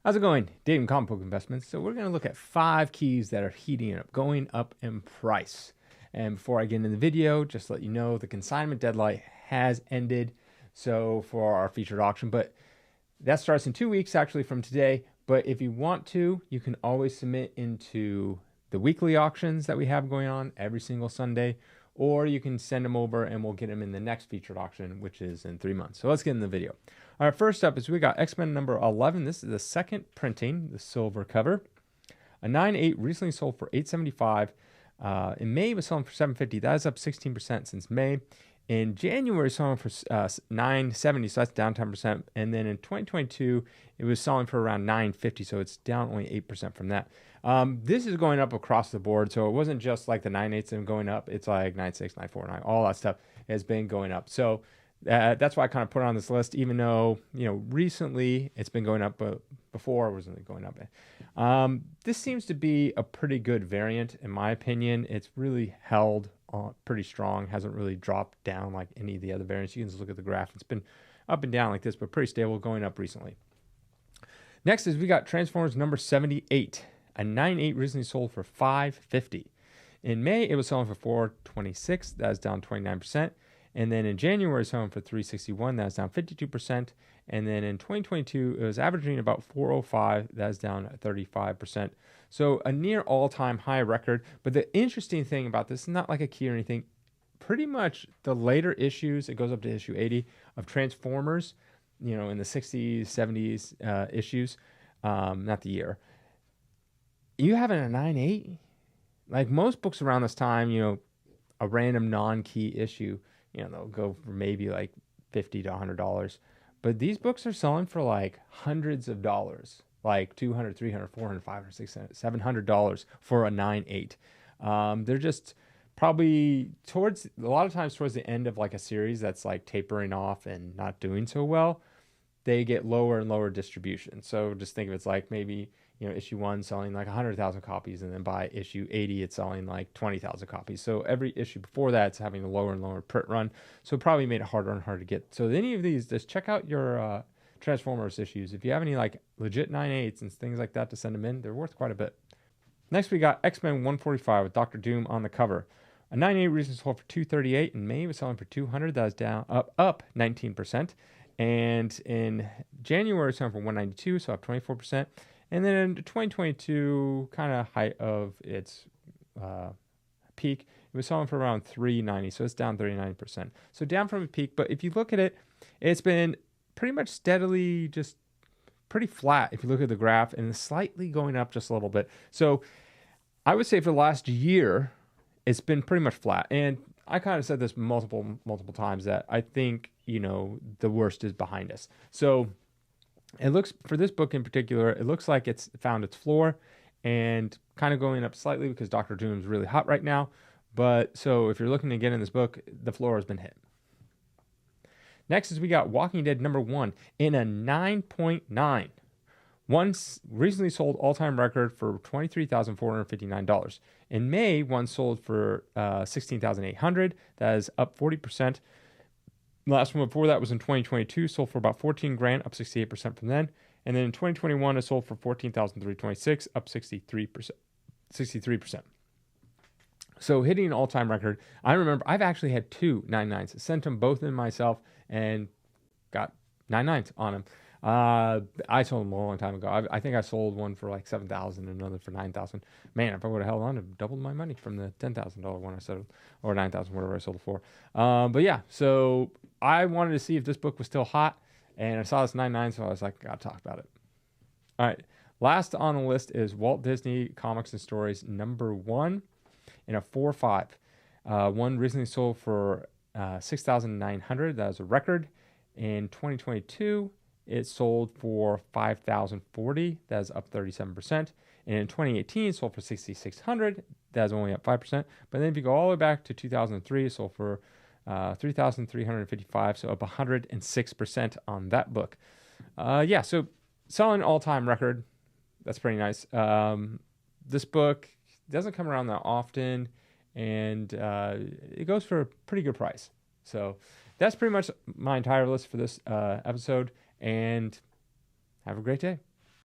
How's it going? Dave from Comic Book Investments. So we're going to look at 5 keys that are heating up, going up in price. And before I get into the video, just to let you know, the consignment deadline has ended. So for our featured auction, but that starts in 2 weeks actually from today. But if you want to, you can always submit into the weekly auctions that we have going on every single Sunday, or you can send them over and we'll get them in the next featured auction, which is in 3 months. So let's get in the video. All right, first up is we got X-Men number 11. This is the second printing, the silver cover. A 9.8 recently sold for $875. In May, it was selling for $750. That is up 16% since May. In January, selling for $970, so that's down 10%. And then in 2022, it was selling for around $950, so it's down only 8% from that. This is going up across the board, so it wasn't just like the 9.8s that are going up. It's like 9.6, 9.4, 9, all that stuff has been going up. So that's why I kind of put it on this list, even though, recently it's been going up, but before it wasn't going up. This seems to be a pretty good variant, in my opinion. It's really held pretty strong, hasn't really dropped down like any of the other variants. You can just look at the graph. It's been up and down like this, but pretty stable, going up recently. Next is we got Transformers number 78, a 9.8 recently sold for $550. In May, it was selling for $426. That is down 29%. And then in January, selling for $361. That's down 52%. And then in 2022, it was averaging about $405. That's down 35%. So a near all-time high record. But the interesting thing about this is not like a key or anything. Pretty much the later issues, it goes up to issue 80 of Transformers, in the 60s, 70s issues, not the year. You having a 9.8? Like most books around this time, a random non-key issue, they'll go for maybe like $50 to $100. But these books are selling for like hundreds of dollars, like $200, $300, $400, $500, $600, $700 for a 9.8. They're just probably a lot of times towards the end of like a series that's like tapering off and not doing so well, they get lower and lower distribution. So just think of it's like maybe, issue 1 selling like 100,000 copies, and then by issue 80, it's selling like 20,000 copies. So every issue before that, it's having a lower and lower print run. So it probably made it harder and harder to get. So any of these, just check out your Transformers issues. If you have any like legit 9.8s and things like that to send them in, they're worth quite a bit. Next, we got X-Men 145 with Dr. Doom on the cover. A 9.8 recently sold for $238. In May, it was selling for $200. That was down up 19%. And in January, it's selling for $192, so up 24%. And then in 2022, kind of height of its peak, it was selling for around $390, so it's down 39%. So down from a peak, but if you look at it, it's been pretty much steadily just pretty flat if you look at the graph, and slightly going up just a little bit. So I would say for the last year, it's been pretty much flat. And I kind of said this multiple times that I think, the worst is behind us. So it looks, for this book in particular, it looks like it's found its floor and kind of going up slightly because Dr. Doom is really hot right now. But so if you're looking to get in this book, the floor has been hit. Next is we got Walking Dead number 1 in a 9.9. One recently sold all-time record for $23,459. In May, one sold for $16,800. That is up 40%. The last one before that was in 2022, sold for about $14,000, up 68% from then. And then in 2021, it sold for $14,326, up 63%. So hitting an all-time record. I remember I've actually had 2 9.9s. Sent them both in myself and got 9.9s on them. I sold them a long time ago. I think I sold one for like $7,000 and another for $9,000. Man, if I would have held on, I'd doubled my money from the $10,000 one I sold, or $9,000, whatever I sold it for. But yeah, so I wanted to see if this book was still hot, and I saw this 9.9, so I was like, gotta talk about it. All right, last on the list is Walt Disney Comics and Stories number 1 in a 4.5. One recently sold for $6,900. That was a record. In 2022, it sold for $5,040. That is up 37%. And in 2018, it sold for $6,600. That is only up 5%. But then if you go all the way back to 2003, it sold for $3,355. So up 106% on that book. Yeah, so selling all-time record. That's pretty nice. This book doesn't come around that often, and it goes for a pretty good price. So that's pretty much my entire list for this episode, and have a great day.